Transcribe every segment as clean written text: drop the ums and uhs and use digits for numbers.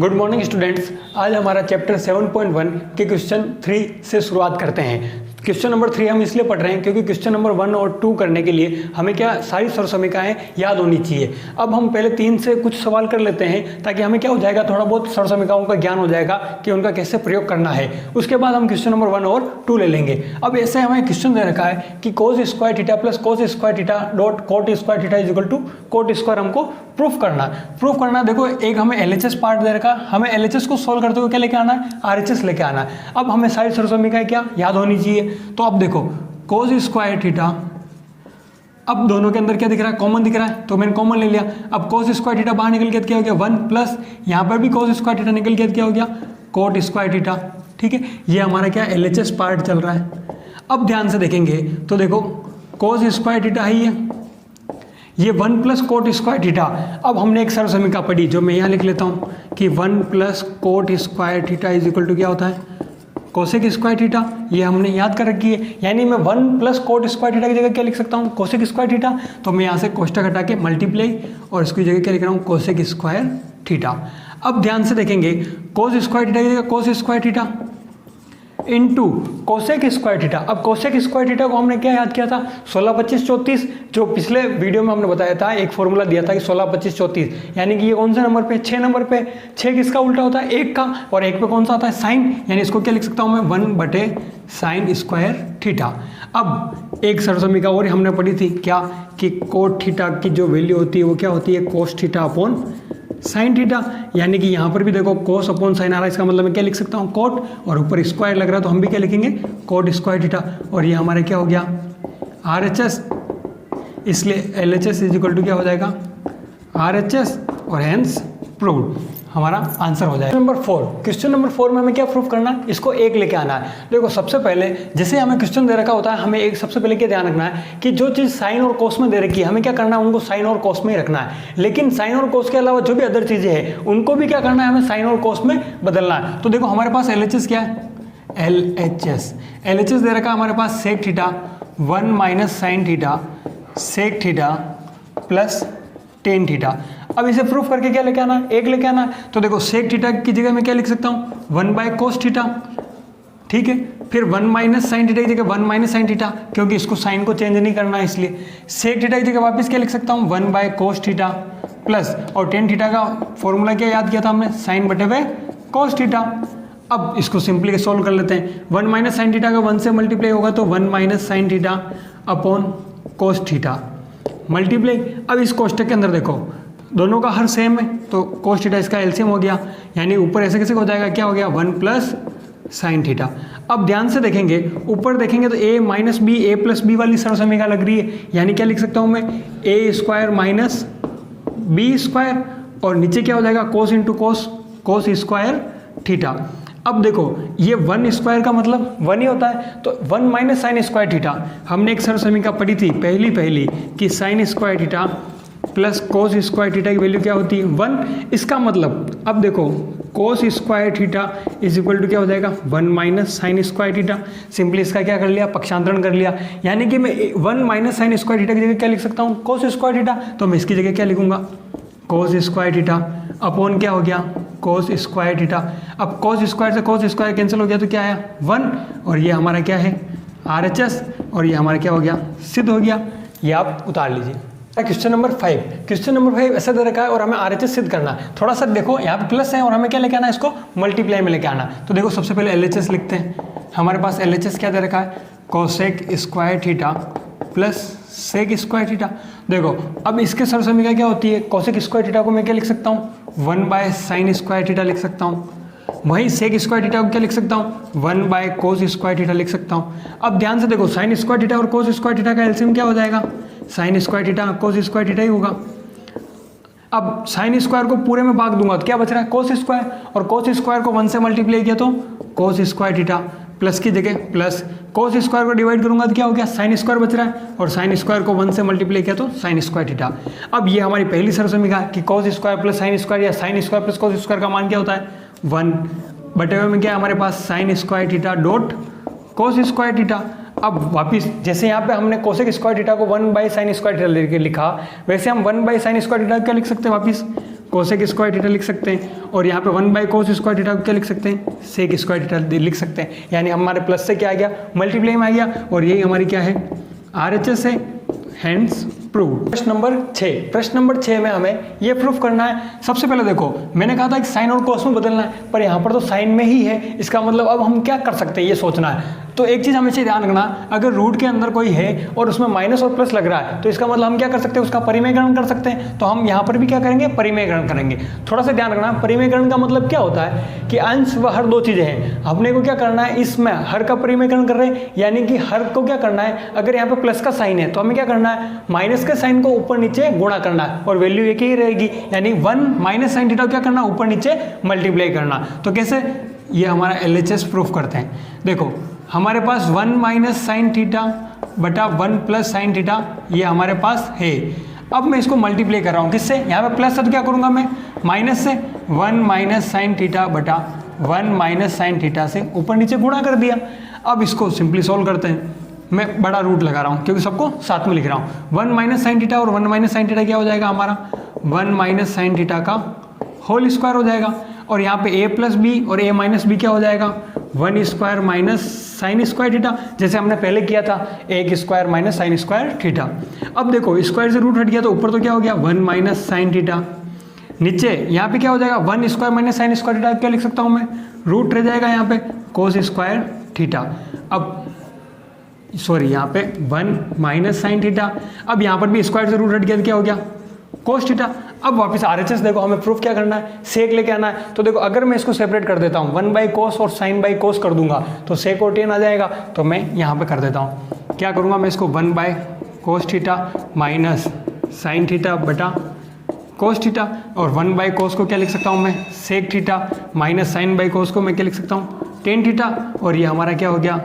Good morning students. आज हमारा chapter 7.1 के क्वेश्चन 3 से शुरुआत करते हैं। क्वेश्चन नंबर 3 हम इसलिए पढ़ रहे हैं क्योंकि क्वेश्चन नंबर 1 और 2 करने के लिए हमें क्या सारी सर्वसमीकाएं याद होनी चाहिए। अब हम पहले 3 से कुछ सवाल कर लेते हैं ताकि हमें क्या हो जाएगा, थोड़ा बहुत सर्वसमीकाओं का ज्ञान हो जाएगा कि उनका कैसे प्रयोग करना है। उसके बाद हम क्वेश्चन नंबर 1 और 2 ले लेंगे। अब ऐसे हमें क्वेश्चन दे रखा है कि cos square theta plus cos square theta dot cot square theta is equal to cot square हमको प्रूफ करना। देखो एक हमें LHS पार्ट दे रखा, हमें LHS को सोल्व करते हुए क्या लेके आना है, RHS लेके आना है। अब हमें सारी सर्वसमीकाएं क्या याद होनी चाहिए। तो अब देखो cos स्क्वायर थीटा, अब दोनों के अंदर क्या दिख रहा है, कॉमन दिख रहा है, तो मैंने कॉमन ले लिया। अब cos स्क्वायर थीटा बाहर निकल के क्या हो गया 1 प्लस यहाँ पर भी cos स्क्वायर थीटा निकल के क्या हो गया cot स्क्वायर थीटा। ठीक है, ये हमारा क्या LHS पार्ट चल रहा है। अब ध्यान से देखेंगे तो देखो cos स्क्वायर थीटा ही है, ये 1 प्लस कोट स्क्वायर थीटा। अब हमने एक सर्वसमीका पढ़ी जो मैं यहाँ लिख लेता हूँ कि 1 plus cot square theta is equal to क्या होता है कोसेक स्क्वायर थीटा। ये हमने याद कर रखी है, यानी मैं 1 प्लस कोट स्क्वायर थीटा की जगह क्या लिख सकता हूँ कोसेक स्क्वायर थीटा। तो मैं यहाँ से कोष्टक हटा के मल्टीप्लाई और इसकी जगह क्या लिख रहा हूँ कोसेक स्क्वायर थीटा। अब ध्यान से देखेंगे कोस स्क्वायर थीटा की जगह कोस square theta into cosec square theta. अब कोसेक स्क्वायर थीटा को हमने क्या याद किया था 16 25 34, जो पिछले वीडियो में हमने बताया था, एक फॉर्मूला दिया था कि 16 25 34, यानी कि ये कौन से नंबर पे 6 नंबर पे। 6 किसका उल्टा होता है 1 का, और 1 पे कौन सा आता है साइन, यानी इसको क्या लिख सकता हूँ मैं 1 बटे साइन स्क्वायर थीटा। अब एक सर्वसमीका और हमने पढ़ी थी क्या कि कोट थीटा की जो वैल्यू होती है वो क्या होती है cos theta upon sine theta, यानी कि यहाँ पर भी देखो कोस अपॉन साइन आ रहा है, इसका मतलब मैं क्या लिख सकता हूँ कोट, और ऊपर स्क्वायर लग रहा है तो हम भी क्या लिखेंगे कोट स्क्वायर थीटा। और ये हमारे क्या हो गया RHS, इसलिए LHS इज इक्वल टू क्या हो जाएगा RHS और हेंस प्रूव्ड, हमारा आंसर हो जाएगा। क्वेश्चन नंबर 4 में हमें क्या प्रूफ करना है, इसको एक लेके आना है। देखो सबसे पहले जैसे हमें क्वेश्चन दे रखा होता है, हमें एक सबसे पहले क्या ध्यान रखना है कि जो चीज़ साइन और कोस में दे रखी है हमें क्या करना है उनको साइन और कोस में ही रखना है। लेकिन साइन और कोस के अलावा जो भी अदर चीज़ें हैं उनको भी क्या करना है हमें साइन और कोस में बदलना है। तो देखो हमारे पास LHS क्या है LHS दे रखा है हमारे पास sec theta 1 minus sine theta sec theta plus tan theta. अब इसे प्रूफ करके क्या लेके आना है एक लेके आना है। तो देखो सेक थीटा की जगह मैं क्या लिख सकता हूँ 1 बाय कोस थीटा, ठीक है। फिर 1 माइनस साइन थीटा की जगह 1 माइनस साइन थीटा, क्योंकि इसको साइन को चेंज नहीं करना है इसलिए। सेक थीटा की जगह वापस क्या लिख सकता हूँ 1 बाय कोस थीटा प्लस, और टेन थीटा का फॉर्मूला क्या याद किया था हमने साइन बटे हुए कोस थीटा। अब इसको सिंपली सोल्व कर लेते हैं। 1 माइनस साइन थीटा का 1 से मल्टीप्लाई होगा तो 1 minus sine theta upon cos theta multiply. अब इस कोष्टक के अंदर देखो दोनों का हर सेम है तो कोस थीटा इसका एलसीएम हो गया, यानी ऊपर ऐसे कैसे हो जाएगा क्या हो गया 1 प्लस साइन थीटा। अब ध्यान से देखेंगे ऊपर देखेंगे तो a minus B A plus B वाली सर्वसमीका लग रही है, यानी क्या लिख सकता हूँ मैं a square minus B square, और नीचे क्या हो जाएगा cos into cos cos square theta. अब देखो ये 1 स्क्वायर का मतलब 1 ही होता है, तो 1 माइनस साइन स्क्वायर थीटा। हमने एक सर्वसमीका पढ़ी थी पहली कि sine square theta plus cos square theta की वैल्यू क्या होती है 1। इसका मतलब अब देखो cos square theta is equal to क्या हो जाएगा 1 minus sine square theta. Simply इसका क्या कर लिया पक्षांतरण कर लिया, यानी कि मैं 1 माइनस साइन स्क्वायर थीटा की जगह क्या लिख सकता हूँ कोस स्क्वायर थीटा, तो मैं इसकी जगह क्या लिखूंगा कोस स्क्वायर थीटा अपॉन क्या हो गया कोस स्क्वायर थीटा। अब कोस स्क्वायर से कोस स्क्वायर कैंसिल हो गया तो क्या आया 1, और ये हमारा क्या है RHS, और ये हमारा क्या हो गया सिद्ध हो गया। ये आप उतार लीजिए। क्वेश्चन नंबर 5 ऐसा दे रखा है और हमें RHS सिद्ध करना है। थोड़ा सा देखो यहाँ पे प्लस है और हमें क्या लेके आना है इसको मल्टीप्लाई में लेके आना। तो देखो सबसे पहले LHS लिखते हैं। हमारे पास LHS क्या दे रखा है cosec square theta plus sec square theta. देखो अब इसके सर्वसमीका क्या होती है कोसेक स्क्वायर थीटा को मैं क्या लिख सकता हूँ 1 बाय साइन स्क्वायर थीटा लिख सकता हूँ, वहीं सेक स्क्वायर थीटा को क्या लिख सकता हूँ 1 बाय कोस स्क्वायर थीटा लिख सकता हूँ। अब ध्यान से देखो साइन स्क्वायर थीटा और कोस स्क्वायर थीटा का एलसीएम क्या हो जाएगा sine square theta cos square theta ही होगा। अब साइन स्क्वायर को पूरे में भाग दूंगा तो क्या बच रहा है कोस स्क्वायर, और कोस स्क्वायर को 1 से मल्टीप्लाई किया तो कोस स्क्वायर थीटा प्लस की जगह प्लस कोस स्क्वायर को डिवाइड करूंगा तो क्या हो गया साइन स्क्वायर बच रहा है, और साइन स्क्वायर को 1 से मल्टीप्लाई किया तो साइन स्क्वायर थीटा। अब ये हमारी पहली सर्वसमीका कि cos square plus sine square या sine square plus cos square का मान क्या होता है 1 बटे हुए में क्या है हमारे पास sine square theta dot cos square theta. अब वापिस जैसे यहाँ पे हमने कोसेक स्क्वायर थीटा को 1 बाई साइन स्क्वायर थीटा लिखा, वैसे हम 1 बाई साइन स्क्वायर थीटा क्या लिख सकते हैं वापिस कोसेक स्क्वायर थीटा लिख सकते हैं, और यहाँ पे 1 बाई कोस स्क्वायर थीटा को क्या लिख सकते हैं, सेक स्क्वायर थीटा लिख सकते हैं। यानी हमारे प्लस से क्या आ गया, मल्टीप्लाई में आ गया, और यही हमारी क्या है, RHS है, हैंस प्रूव। प्रश्न नंबर 6, प्रश्न नंबर 6 में हमें ये प्रूफ करना है। सबसे पहले देखो मैंने कहा था कि साइन और कोस में बदलना है, पर यहाँ पर तो साइन में ही है, इसका मतलब अब हम क्या कर सकते हैं ये सोचना है। तो एक चीज़ हमेशा ध्यान रखना, अगर रूट के अंदर कोई है और उसमें माइनस और प्लस लग रहा है तो इसका मतलब हम क्या कर सकते हैं, उसका परिमेयकरण कर सकते हैं। तो हम यहाँ पर भी क्या करेंगे, परिमेयकरण करेंगे। थोड़ा सा ध्यान रखना, परिमेयकरण का मतलब क्या होता है कि अंश व हर दो चीज़ें हैं, अपने को क्या करना है, इसमें हर का परिमेयकरण कर रहे हैं, यानी कि हर को क्या करना है, अगर यहाँ पे प्लस का साइन है तो हमें क्या करना है, माइनस के साइन को ऊपर नीचे गुणा करना है, और वैल्यू एक ही रहेगी, यानी 1 माइनस साइन थीटा क्या करना, ऊपर नीचे मल्टीप्लाई करना। तो कैसे, ये हमारा LHS प्रूफ करते हैं। देखो हमारे पास 1 माइनस साइन थीटा बटा 1 प्लस साइन थीटा ये हमारे पास है। अब मैं इसको मल्टीप्लाई कर रहा हूँ किससे, यहाँ पे प्लस है तो क्या करूँगा मैं, माइनस से 1 माइनस साइन थीटा बटा 1 माइनस साइन थीटा से ऊपर नीचे गुणा कर दिया। अब इसको सिंपली सॉल्व करते हैं, मैं बड़ा रूट लगा रहा हूँ क्योंकि सबको साथ में लिख रहा हूँ। 1 माइनस साइन थीटा और 1 माइनस साइन थीटा क्या हो जाएगा हमारा, 1 माइनस साइन थीटा का होल स्क्वायर हो जाएगा, और यहाँ पे a प्लस बी और a माइनस बी क्या हो जाएगा, 1 square minus sine square theta, जैसे हमने पहले किया था 1 square minus sine square theta. अब देखो स्क्वायर से रूट हट गया तो ऊपर तो क्या हो गया, 1 माइनस साइन थीटा, नीचे यहाँ पे क्या हो जाएगा, 1 square minus sine square theta, क्या लिख सकता हूँ मैं, रूट रह जाएगा यहाँ पे कोस स्क्वायर थीटा। अब सॉरी यहाँ पे 1 माइनस साइन थीटा, अब यहाँ पर भी स्क्वायर से रूट हट गया तो क्या हो गया, कोस थीटा। अब वापस RHS देखो हमें प्रूफ क्या करना है, सेक लेके आना है। तो देखो अगर मैं इसको सेपरेट कर देता हूँ, 1 बाई कोस और साइन बाई कोस कर दूंगा तो सेक और टेन आ जाएगा। तो मैं यहाँ पे कर देता हूँ, क्या करूँगा मैं इसको 1 by cos theta minus sine theta बटा कोस थीटा, और 1 बाई कोस को क्या लिख सकता हूँ मैं, sec theta, minus sine by cos को मैं क्या लिख सकता हूँ, टेन थीटा, और ये हमारा क्या हो गया,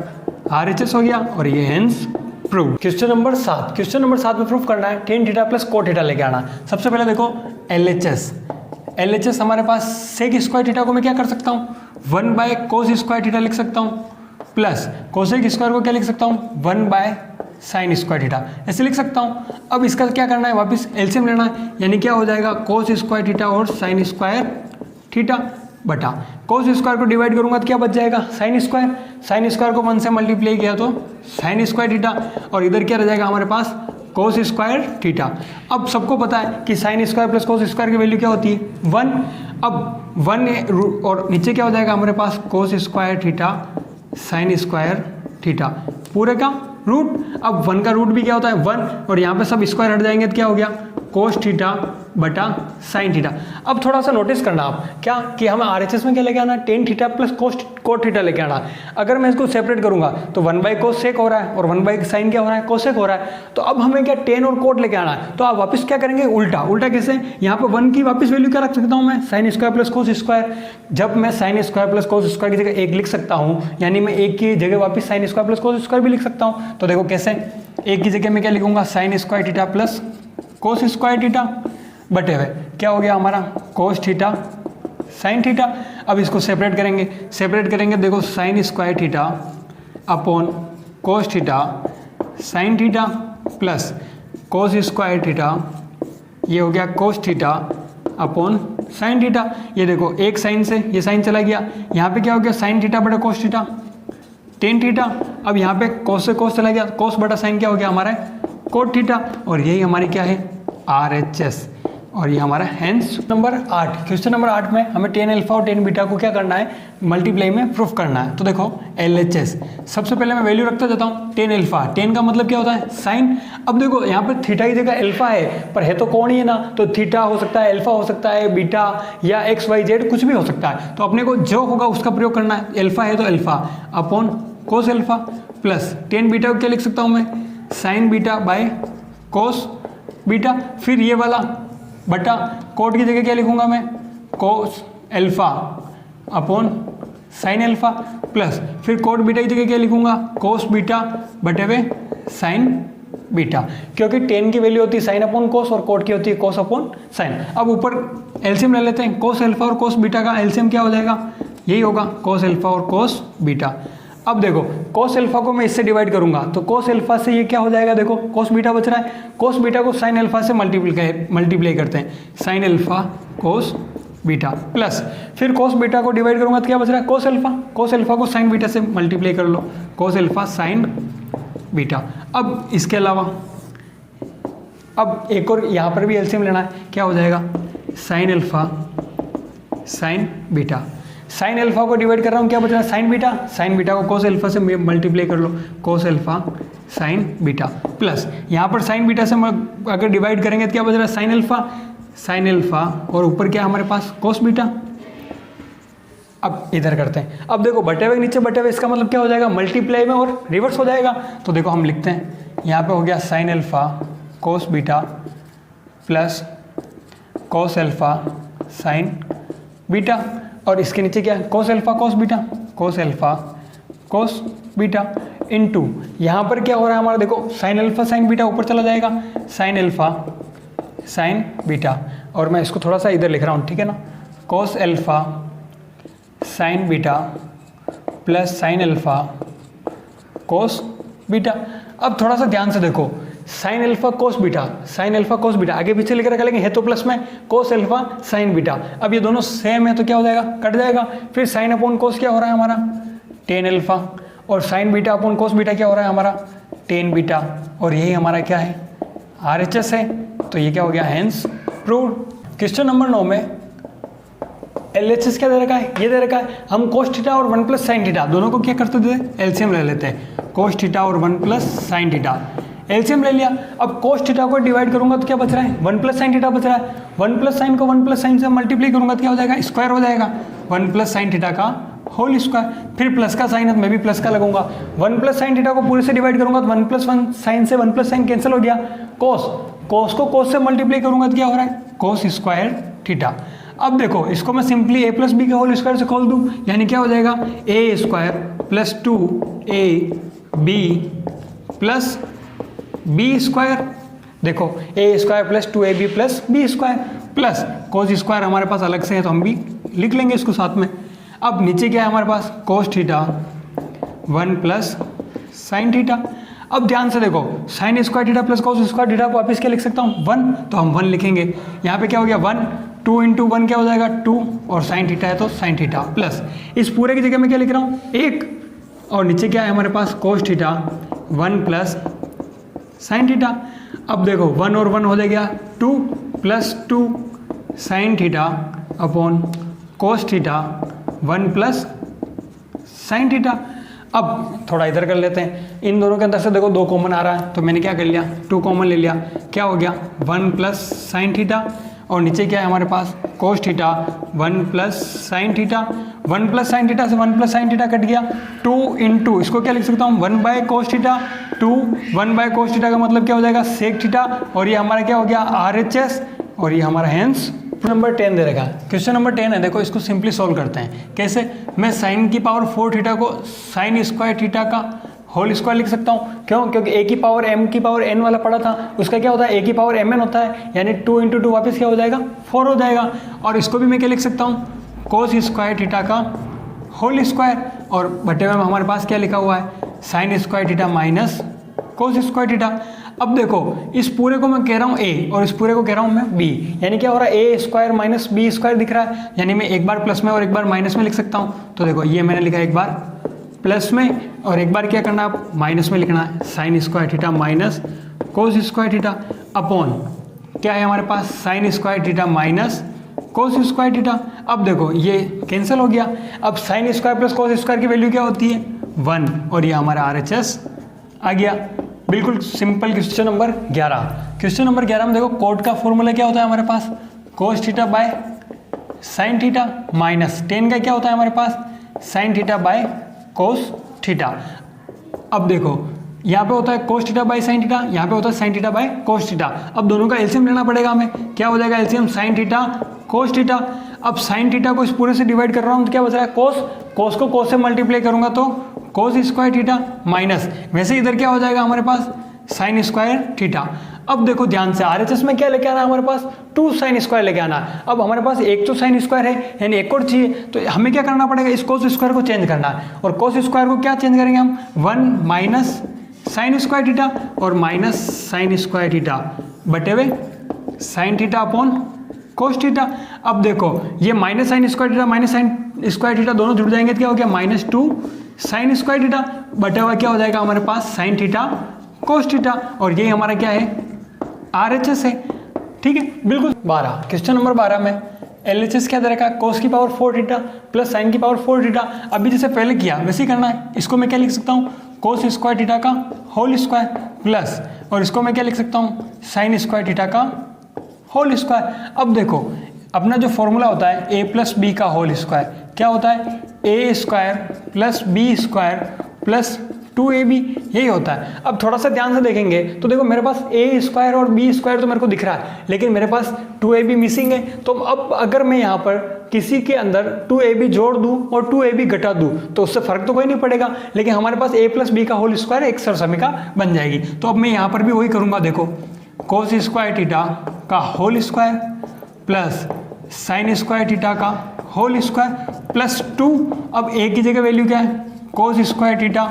RHS हो गया, और ये hence prove. Question number 7, question number 7 में प्रूफ करना है tan theta plus cot theta लेके आना। सबसे पहले देखो LHS हमारे पास सेक स्क्वायर थीटा को मैं क्या कर सकता हूँ, 1 बाय कोस स्क्वायर थीटा लिख सकता हूँ, प्लस कोसेक स्क्वायर को क्या लिख सकता हूँ, 1 बाय साइन स्क्वायर थीटा, ऐसे लिख सकता हूँ। अब इसका क्या करना है, वापस एलसीएम लेना है, यानी क्या हो जाएगा, कोस स्क्वायर थीटा और साइन स्क्वायर थीटा बटा कोस स्क्वायर को डिवाइड करूंगा तो क्या बच जाएगा, साइन स्क्वायर, साइन स्क्वायर को 1 से मल्टीप्लाई किया तो साइन स्क्वायर थीटा, और इधर क्या रह जाएगा हमारे पास, कोस स्क्वायर थीटा। अब सबको पता है कि sine square plus cos square की वैल्यू क्या होती है, 1। अब 1 और नीचे क्या हो जाएगा हमारे पास, cos square theta sine square theta पूरे का रूट। अब 1 का रूट भी क्या होता है 1, और यहाँ पे सब स्क्वायर हट जाएंगे तो क्या हो गया, कोस थीटा बटा साइन थीटा। अब थोड़ा सा नोटिस करना आप क्या कि हमें RHS में क्या लेके आना, tan theta plus cot theta लेके आना। अगर मैं इसको सेपरेट करूंगा तो 1 बाई कोस सेक हो रहा है और 1 बाई साइन क्या हो रहा है, कोसेक हो रहा है। तो अब हमें क्या टेन और कोट लेके आना है, तो आप वापस क्या करेंगे, उल्टा कैसे, यहाँ पे 1 की वापस वैल्यू क्या रख सकता हूँ मैं, sine square plus cos square. जब मैं sine square plus cos square की जगह 1 लिख सकता हूँ, यानी मैं 1 की जगह वापस sign square plus cos square भी लिख सकता हूँ। तो देखो कैसे, 1 की जगह मैं क्या लिखूंगा, sign square theta plus cos square theta बटे हुए क्या हो गया हमारा, कोस थीटा साइन थीटा। अब इसको सेपरेट करेंगे, देखो sine square theta upon cos theta sign theta plus cos square theta, ये हो गया cos theta upon sine theta. ये देखो एक साइन से ये साइन चला गया, यहाँ पे क्या हो गया, साइन थीटा बटा कोस थीटा टेन थीटा। अब यहाँ पे कोस से कोस चला गया, कोस बटा साइन क्या हो गया हमारा कोट थीटा, और यही हमारी क्या है RHS, और ये हमारा हेंस। नंबर 8, क्वेश्चन नंबर 8 में हमें टेन अल्फा और टेन बीटा को क्या करना है, मल्टीप्लाई में प्रूफ करना है। तो देखो LHS, सबसे पहले मैं वैल्यू रखता जाता हूँ, टेन अल्फा, टेन का मतलब क्या होता है साइन। अब देखो यहाँ पे थीटा की जगह अल्फा है, पर है तो कौन ही है ना, तो थीटा हो सकता है, अल्फा हो सकता है, बीटा या XYZ कुछ भी हो सकता है। तो अपने को जो होगा उसका प्रयोग करना है, अल्फा है तो alpha upon cos alpha plus tan beta को क्या लिख सकता हूँ मैं, sign beta by cos beta. फिर ये वाला बटा कोट की जगह क्या लिखूंगा मैं, cos alpha upon sine alpha plus फिर कोट बीटा की जगह क्या लिखूंगा, कोस बीटा बटे हुए साइन बीटा, क्योंकि टेन की वैल्यू होती है साइन अपॉन कोस और कोट की होती है कोस अपॉन साइन। अब ऊपर एलसीएम ले लेते हैं, कोस अल्फा और कोस बीटा का एलसीएम क्या हो जाएगा, यही होगा कोस अल्फा और कोस बीटा। अब देखो कोस अल्फा को मैं इससे डिवाइड करूंगा तो कोस अल्फा से ये क्या हो जाएगा, देखो कोस बीटा बच रहा है, कोस बीटा को साइन अल्फा से मल्टीप्लाई करते हैं, sine alpha cos beta plus फिर कोस बीटा को डिवाइड करूंगा तो क्या बच रहा है, कोस अल्फा को साइन बीटा से मल्टीप्लाई कर लो, कोस अल्फा साइन बीटा। अब इसके अलावा अब एक और यहाँ पर भी एलसीएम लेना है, क्या हो जाएगा, sine alpha sine beta, sine alpha को डिवाइड कर रहा हूँ, क्या बच रहा है, साइन बीटा को कोस अल्फा से मल्टीप्लाई कर लो, cos alpha sine beta plus यहाँ पर साइन बीटा से अगर डिवाइड करेंगे तो क्या बच रहा है, साइन अल्फा और ऊपर क्या हमारे पास कोस बीटा। अब इधर करते हैं, अब देखो बटे हुए नीचे बटे हुए, इसका मतलब क्या हो जाएगा, मल्टीप्लाई में और रिवर्स हो जाएगा। तो देखो हम लिखते हैं यहाँ पे हो गया sine alpha cos beta plus cos alpha sine beta और इसके नीचे क्या है, cos alpha cos beta into यहाँ पर क्या हो रहा है हमारा, देखो साइन अल्फा साइन बीटा ऊपर चला जाएगा, साइन अल्फा साइन बीटा और मैं इसको थोड़ा सा इधर लिख रहा हूँ, ठीक है ना, कोस alpha sine beta plus sine alpha cos beta. अब थोड़ा सा ध्यान से देखो, साइन अल्फा कोस बीटा आगे पीछे लेकर रखा, लेकिन है तो प्लस में, कोस अल्फा साइन बीटा। अब ये दोनों सेम है तो क्या हो जाएगा, कट जाएगा। फिर साइन अपॉन कोस क्या हो रहा है हमारा, टेन अल्फा और sign beta upon cos beta क्या हो रहा है हमारा, टेन बीटा और यही हमारा क्या है, RHS है। तो ये क्या हो गया, हेंस प्रूव्ड। क्वेश्चन नंबर 9 में LHS क्या दे रखा है, ये दे रखा है, हम कोस थीटा और 1 प्लस साइन थीटा दोनों को क्या करते थे, एलसीएम ले लेते हैं, कोस थीटा और 1 प्लस साइन थीटा, एलसीएम ले लिया। अब कोस थीटा को डिवाइड करूंगा तो क्या बच रहा है, 1 प्लस साइन थीटा बच रहा है, 1 प्लस साइन को 1 प्लस साइन से मल्टीप्लाई करूंगा तो क्या हो जाएगा, स्क्वायर हो जाएगा, 1 प्लस साइन थीटा का होल स्क्वायर। फिर प्लस का साइन है तो मैं भी प्लस का लगाऊंगा, 1 प्लस साइन थीटा को पूरे से डिवाइड करूंगा तो 1 प्लस 1 साइन से 1 प्लस साइन कैंसिल हो गया, कोस को कोस से मल्टीप्लाई करूंगा तो क्या हो रहा है, कोस स्क्वायर थीटा। अब देखो इसको मैं सिंपली a प्लस बी के होल स्क्वायर से खोल दूं, यानी क्या हो जाएगा, a square plus 2ab plus B square. देखो a square plus 2ab plus B square plus cos square हमारे पास अलग से है तो हम भी लिख लेंगे इसको साथ में। अब नीचे क्या है हमारे पास, cos theta 1 plus sine theta. अब ध्यान से देखो, sine square theta plus cos square theta को वापस क्या लिख सकता हूँ, 1, तो हम 1 लिखेंगे। यहाँ पे क्या हो गया 1, 2 इंटू 1 क्या हो जाएगा 2 और साइन थीटा है तो साइन थीटा प्लस इस पूरे की जगह में क्या लिख रहा हूँ 1 और नीचे क्या है हमारे पास cos theta 1 plus sine theta. अब देखो 1 और 1 हो जाएगा 2 plus 2 sine theta upon cos theta 1 plus sine theta. अब थोड़ा इधर कर लेते हैं, इन दोनों के अंदर से देखो 2 कॉमन आ रहा है तो मैंने क्या कर लिया 2 कॉमन ले लिया, क्या हो गया 1 प्लस साइन थीटा और नीचे क्या है हमारे पास cos theta 1 plus sine theta. 1 plus sine theta से 1 प्लस साइन थीटा कट गया, 2 इंटू इसको क्या लिख सकता हूँ 1 bye cos theta, 1 bye cos theta का मतलब क्या हो जाएगा सेक थीटा और ये हमारा क्या हो गया RHS और ये हमारा हेंस। नंबर 10 दे रखा है, क्वेश्चन नंबर 10 है, देखो इसको सिंपली सॉल्व करते हैं। कैसे, मैं साइन की पावर 4 थीटा को साइन स्क्वायर थीटा का होल स्क्वायर लिख सकता हूँ, क्यों, क्योंकि a की पावर m की पावर n वाला पड़ा था, उसका क्या होता है a की पावर mn होता है, यानी 2 इंटू 2 वापस क्या हो जाएगा 4 हो जाएगा। और इसको भी मैं क्या लिख सकता हूँ कोस स्क्वायर थीटा का होल स्क्वायर और बटे में हमारे पास क्या लिखा हुआ है sine square theta minus cos square theta. अब देखो इस पूरे को मैं कह रहा हूँ a और इस पूरे को कह रहा हूँ मैं b, यानी क्या हो रहा है a square minus b square दिख रहा है, यानी मैं एक बार प्लस में और एक बार माइनस में लिख सकता हूँ। तो देखो ये मैंने लिखा एक बार प्लस में और एक बार क्या करना है माइनस में लिखना है, sine square theta minus cos square theta upon क्या है हमारे पास sine square theta minus cos square theta. अब देखो ये कैंसिल हो गया, अब sine square plus cos square की वैल्यू क्या होती है 1 और ये हमारा RHS आ गया। बिल्कुल simple. Question number 11, question number 11 में देखो कोट का फॉर्मूला क्या होता है हमारे पास cos theta by sine theta minus tan का क्या होता है हमारे पास sine theta by cos theta. अब देखो यहाँ पे होता है cos theta by sine theta, यहाँ पे होता है sine theta by cos theta. अब दोनों का एलसीएम लेना पड़ेगा हमें, क्या हो जाएगा LCM sine theta cos theta. अब साइन थीटा को इस पूरे से डिवाइड कर रहा हूँ तो क्या बच रहा है कोस को कोस से मल्टीप्लाई करूंगा तो कोस स्क्वायर थीटा माइनस, वैसे इधर क्या हो जाएगा हमारे पास साइन स्क्वायर थीटा। अब देखो ध्यान से, RHS में क्या लेके आना है हमारे पास, 2 साइन स्क्वायर लेके आना है। अब हमारे पास एक तो साइन स्क्वायर है, यानी एक और चाहिए, तो हमें क्या करना पड़ेगा, इस कोस स्क्वायर को चेंज करना है। और कोस स्क्वायर को क्या चेंज करेंगे हम, 1 माइनस साइन स्क्वायर थीटा और माइनस साइन स्क्वायर थीटा बटे हुए sign theta upon cos theta. अब देखो ये minus sine square theta minus sine square theta दोनों जुड़ जाएंगे तो क्या हो गया, -2 साइन स्क्वायर थीटा बटे हुआ क्या हो जाएगा हमारे पास, साइन थीटा कोस थीटा। और यही हमारा क्या है, RHS है। ठीक है, बिल्कुल। 12 क्वेश्चन नंबर 12 में LHS क्या दे रखा है, कोस की पावर 4 थीटा प्लस साइन की पावर 4 थीटा। अभी जैसे पहले किया वैसे ही करना है। इसको मैं क्या लिख सकता हूँ, कोस स्क्वायर थीटा का होल स्क्वायर प्लस, और इसको मैं क्या लिख सकता हूँ, साइन स्क्वायर थीटा का होल स्क्वायर। अब देखो अपना जो फॉर्मूला होता है a प्लस बी का होल स्क्वायर क्या होता है, a square plus B square plus 2ab, यही होता है। अब थोड़ा सा ध्यान से देखेंगे तो देखो मेरे पास a स्क्वायर और b स्क्वायर तो मेरे को दिख रहा है, लेकिन मेरे पास 2ab मिसिंग है। तो अब अगर मैं यहाँ पर किसी के अंदर 2ab जोड़ दूँ और 2ab घटा दूँ तो उससे फर्क तो कोई नहीं पड़ेगा, लेकिन हमारे पास a प्लस बी का होल स्क्वायर एक सरसमिका बन जाएगी। तो अब मैं यहाँ पर भी वही करूँगा, देखो कोस स्क्वायर थीटा का whole square plus sine square theta का होल स्क्वायर प्लस 2। अब a की जगह वैल्यू क्या है, कोस स्क्वायर थीटा,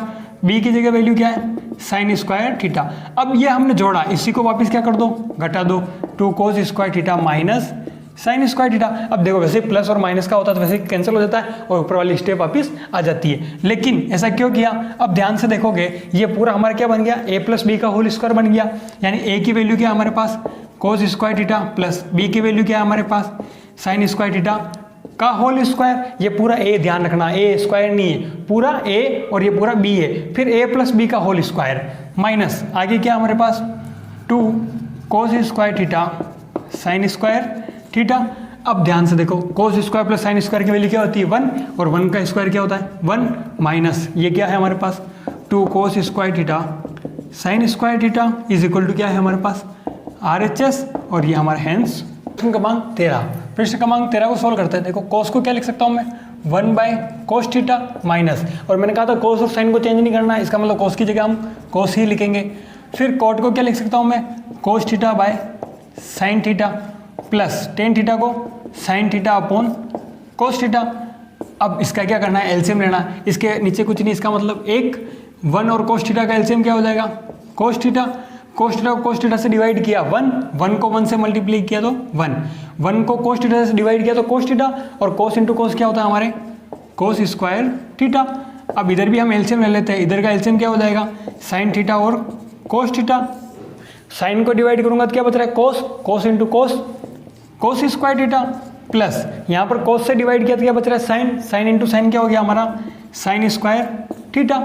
b की जगह वैल्यू क्या है, साइन स्क्वायर थीटा। अब ये हमने जोड़ा, इसी को वापस क्या कर दो, घटा दो, 2 cos square theta minus sine square theta. अब देखो वैसे प्लस और माइनस का होता है तो वैसे कैंसिल हो जाता है और ऊपर वाली स्टेप वापस आ जाती है। लेकिन ऐसा क्यों किया, अब ध्यान से देखोगे ये पूरा हमारा क्या बन गया, a प्लस बी का होल स्क्वायर बन गया। यानी a की वैल्यू क्या है हमारे पास, cos square theta plus b की वैल्यू क्या है हमारे पास, साइन स्क्वायर थीटा का होल स्क्वायर। ये पूरा a ध्यान रखना, a स्क्वायर नहीं है, पूरा a और ये पूरा b है। फिर a प्लस बी का होल स्क्वायर माइनस आगे क्या हमारे पास, 2 cos square theta sine square theta. अब ध्यान से देखो cos square plus sine square की वैल्यू क्या होती है, 1, और 1 का स्क्वायर क्या होता है 1 माइनस ये क्या है हमारे पास, 2 cos square theta sine square theta is equal to क्या है हमारे पास, RHS। और ये हमारा हैंस प्रश्न क्रमांक 13। प्रश्न क्रमांक 13 को सोल्व करते हैं। देखो कोस को क्या लिख सकता हूँ मैं, 1 बाय कोस थीटा माइनस, और मैंने कहा था कोस और साइन को चेंज नहीं करना है, इसका मतलब कोस की जगह हम कोस ही लिखेंगे। फिर कॉट को क्या लिख सकता हूँ मैं, cos theta by sine theta plus tan theta को sine theta upon cos theta. अब इसका क्या करना है, एलसीएम लेना है। इसके नीचे कुछ नहीं, इसका मतलब 1 और कोस थीटा का एलसीएम क्या हो जाएगा, कोस थीटा। कोस थीटा को कोस थीटा से डिवाइड किया 1 को 1 से मल्टीप्लाई किया तो 1 को कोस थीटा से डिवाइड किया तो कोस थीटा, और कोस इंटू कोस क्या होता है हमारे, कोस स्क्वायर थीटा। अब इधर भी हम एलसीएम ले लेते हैं, इधर का एलसीएम क्या हो जाएगा, साइन थीटा और कोस थीटा। साइन को डिवाइड करूंगा तो क्या बच रहा है, cos into cos square theta plus यहाँ पर कोस से डिवाइड किया तो क्या बच रहा है, साइन इंटू साइन क्या हो गया हमारा, साइन स्क्वायर थीटा।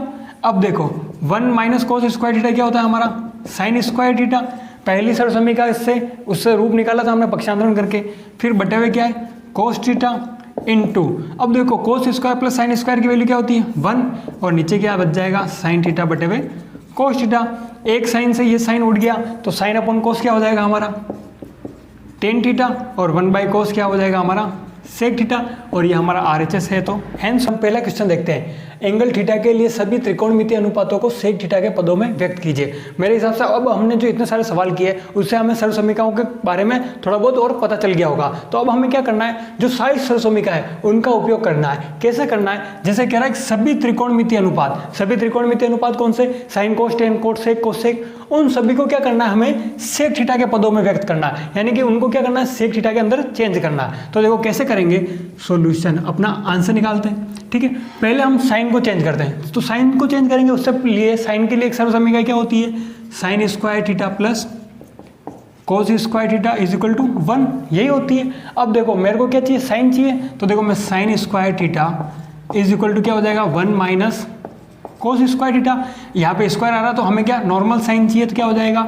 अब देखो 1 माइनस कोस स्क्वायर थीटा क्या होता है हमारा, साइन स्क्वायर थीटा। पहली सरसमीका इससे उससे रूप निकाला था हमने पक्षांतरण करके, फिर बटे हुए क्या है, कोस थीटा इंटू, अब देखो cos square plus sine square की वैल्यू क्या होती है 1, और नीचे क्या बच जाएगा, साइन थीटा बटे हुए कोस थीटा। एक साइन से ये साइन उठ गया तो साइन अपॉन कोस क्या हो जाएगा हमारा, टेन थीटा, और 1 बाई कोस क्या हो जाएगा हमारा, सेक थीटा। और ये हमारा RHS है। तो हेंस हम पहला क्वेश्चन देखते हैं, एंगल थीटा के लिए सभी त्रिकोणमितीय अनुपातों को सेक थीटा के पदों में व्यक्त कीजिए। मेरे हिसाब से अब हमने जो इतने सारे सवाल किए उससे हमें सरसमीकाओं के बारे में थोड़ा बहुत और पता चल गया होगा। तो अब हमें क्या करना है, जो सारी सरसमीका है उनका उपयोग करना है। कैसे करना है, जैसे कह रहा है सभी त्रिकोणमितीय अनुपात, सभी त्रिकोणमितीय अनुपात कौन से, साइन कोस टेन कोस सेक, उन सभी को क्या करना है, हमें सेक थीटा के पदों में व्यक्त करना है, यानी कि उनको क्या करना है, सेक थीटा के अंदर चेंज करना है। तो देखो कैसे करेंगे, सॉल्यूशन अपना आंसर निकालते हैं। ठीक है, पहले हम साइन को चेंज करते हैं। तो साइन को चेंज करेंगे, उससे लिए साइन के लिए एक सरसमीका क्या होती है, sine square theta plus cos square theta is equal to 1, यही होती है। अब देखो मेरे को क्या चाहिए, साइन चाहिए, तो देखो मैं sine square theta is equal to क्या हो जाएगा, 1 माइनस कोस स्क्वायर थीटा। यहाँ पे स्क्वायर आ रहा तो हमें क्या नॉर्मल साइन चाहिए, तो क्या हो जाएगा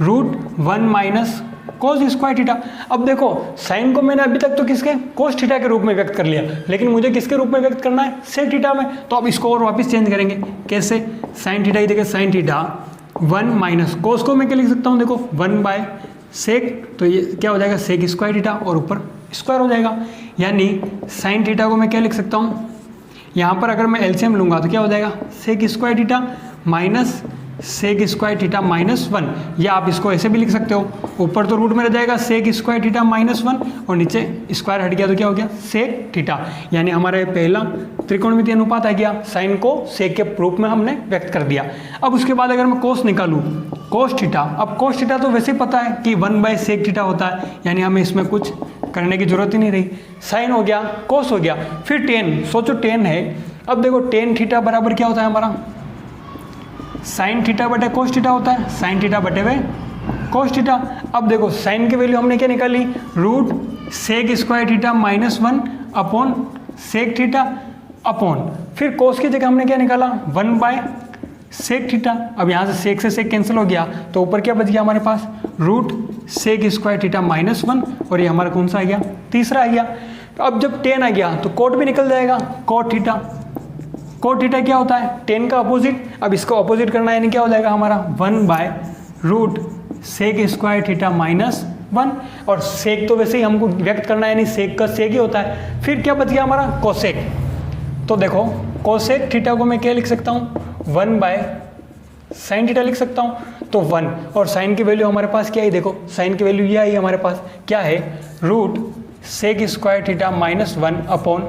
√1 माइनस कोस स्क्वायर थीटा। अब देखो साइन को मैंने अभी तक तो किसके, कोस थीटा के रूप में व्यक्त कर लिया, लेकिन मुझे किसके रूप में व्यक्त करना है, सेक थीटा में। तो अब इसको और वापस चेंज करेंगे, कैसे, साइन थीटा की जगह साइन थीटा 1 माइनस कोस को मैं क्या लिख सकता हूँ, देखो 1 बाय सेक, तो ये क्या हो जाएगा, सेक स्क्वायर थीटा, और ऊपर स्क्वायर हो जाएगा। यानी साइन थीटा को मैं क्या लिख सकता हूँ, यहाँ पर अगर मैं एलसीएम लूंगा तो क्या हो जाएगा, sec square theta minus sec square theta minus 1, या आप इसको ऐसे भी लिख सकते हो, ऊपर तो रूट में रह जाएगा सेक स्क्वायर थीटा माइनस 1 और नीचे स्क्वायर हट गया तो क्या हो गया सेक थीटा। यानी हमारा ये पहला त्रिकोणमितीय अनुपात आ गया, साइन को सेक के रूप में हमने व्यक्त कर दिया। अब उसके बाद अगर मैं कोस निकालूँ, कोस थीटा, अब कोस थीटा तो वैसे ही पता है कि 1/सेक थीटा होता है, यानी हमें इसमें कुछ करने की जरूरत ही नहीं रही। साइन हो गया, कोस हो गया, फिर टेन, सोचो टेन है। अब देखो टेन थीटा बराबर क्या होता है हमारा, साइन थीटा बटे कोस थीटा होता है, साइन थीटा बटे वे कोस थीटा। अब देखो साइन की वैल्यू हमने क्या निकाली, root sec square theta minus 1 upon sec theta upon, फिर कोस की जगह हमने क्या निकाला 1/सेक थीटा। अब यहाँ से सेक कैंसिल हो गया तो ऊपर क्या बच गया हमारे पास, root sec square theta minus 1, और ये हमारा कौन सा आ गया, तीसरा आ गया। तो अब जब टेन आ गया तो कोट भी निकल जाएगा, कोट थीटा। कोट थीटा क्या होता है, टेन का अपोजिट। अब इसको अपोजिट करना है, यानी क्या हो जाएगा हमारा 1/रूट सेक स्क्वायर थीटा माइनस 1, और सेक तो वैसे ही हमको व्यक्त करना है, यानी सेक का सेक ही होता है। फिर क्या बच गया हमारा कोसेक। तो देखो कोसेक थीटा को मैं क्या लिख सकता हूँ, 1/साइन थीटा लिख सकता हूँ, तो 1, और साइन की वैल्यू हमारे पास क्या है, देखो साइन की वैल्यू ये आई हमारे पास, क्या है, root sec square theta minus 1 upon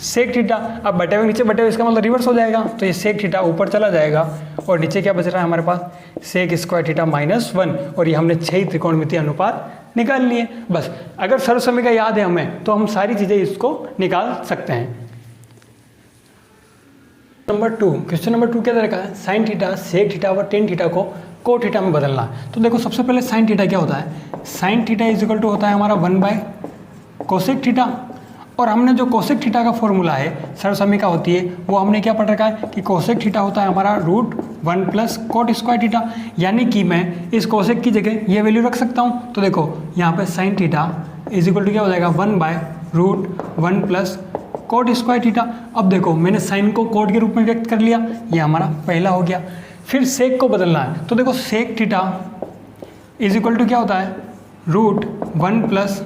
sec theta. अब बटे हुए नीचे बटे हुए, इसका मतलब रिवर्स हो जाएगा, तो ये सेक थीटा ऊपर चला जाएगा और नीचे क्या बच रहा है हमारे पास, सेक स्क्वायर थीटा माइनस 1, और ये हमने 6 त्रिकोणमितीय अनुपात निकाल लिए। बस अगर सर्वसमीका याद है हमें तो हम सारी चीज़ें इसको निकाल सकते हैं। नंबर 2, क्वेश्चन नंबर 2 क्या तरह का है, साइन थीटा सेक थीटा व टेन थीटा को कोट थीटा में बदलना। तो देखो सबसे पहले साइन थीटा क्या होता है, sine theta is equal to होता है हमारा 1/कोसेक थीटा, और हमने जो कोसेक थीटा का फॉर्मूला है, सर्वसमीका होती है, वो हमने क्या पढ़ रखा है कि कोसेक थीटा होता है हमारा root 1 plus cot square theta. यानी कि मैं इस कोसेक की जगह ये वैल्यू रख सकता हूँ। तो देखो यहाँ पे sine theta is equal to क्या हो जाएगा 1/√1 प्लस कोट स्क्वायर थीटा। अब देखो मैंने साइन को कोट के रूप में व्यक्त कर लिया, ये हमारा पहला हो गया। फिर सेक को बदलना है, तो देखो sec theta is equal to क्या होता है, √1 प्लस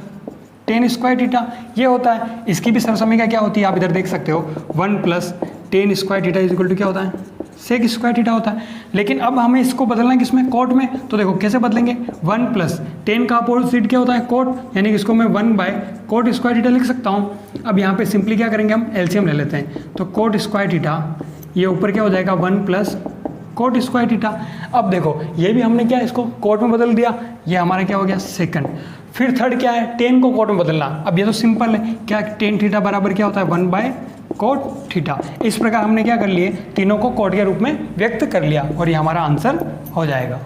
टेन स्क्वायर थीटा, ये होता है। इसकी भी सर्वसमीका क्या होती है, आप इधर देख सकते हो, 1 plus tan square theta is equal to क्या होता है, सेक स्क्वायर थीटा होता है। लेकिन अब हमें इसको बदलना है किसमें, कोट में। तो देखो कैसे बदलेंगे, 1 प्लस टेन का अपोजिट क्या होता है, कोट, यानी कि इसको मैं 1/कोट स्क्वायर थीटा लिख सकता हूँ। अब यहाँ पे सिंपली क्या करेंगे, हम एलसीएम ले लेते हैं, तो कोट स्क्वायर थीटा, ये ऊपर क्या हो जाएगा 1 प्लस कोट स्क्वायर थीटा। अब देखो ये भी हमने क्या इसको कोट में बदल दिया, ये हमारा क्या हो गया सेकंड। फिर थर्ड क्या है, टेन को कोट में बदलना। अब ये तो सिंपल है, क्या टेन थीटा बराबर क्या होता है 1/कोट थीटा। इस प्रकार हमने क्या कर लिए, तीनों को कोट के रूप में व्यक्त कर लिया और ये हमारा आंसर हो जाएगा।